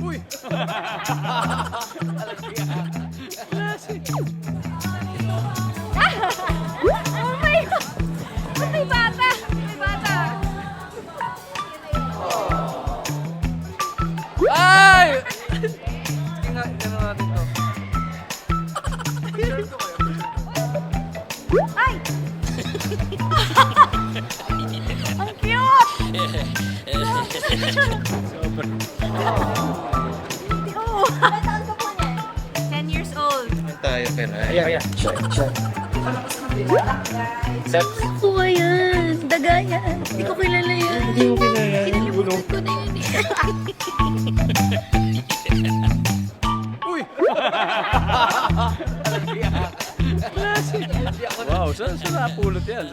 Uy! Oh my God! May bata! May bata! Ay! Sige nga, gano'n natin to. Ay! Ang cute! Oh! 10 years old. Tayo, pero. Ayan. Steps. Ako yan. Daga yan. Hindi ko kilala yan. Hindi mo kilala. Kinalimutan ko na yun eh. Uy! Wow, saan napulot yan?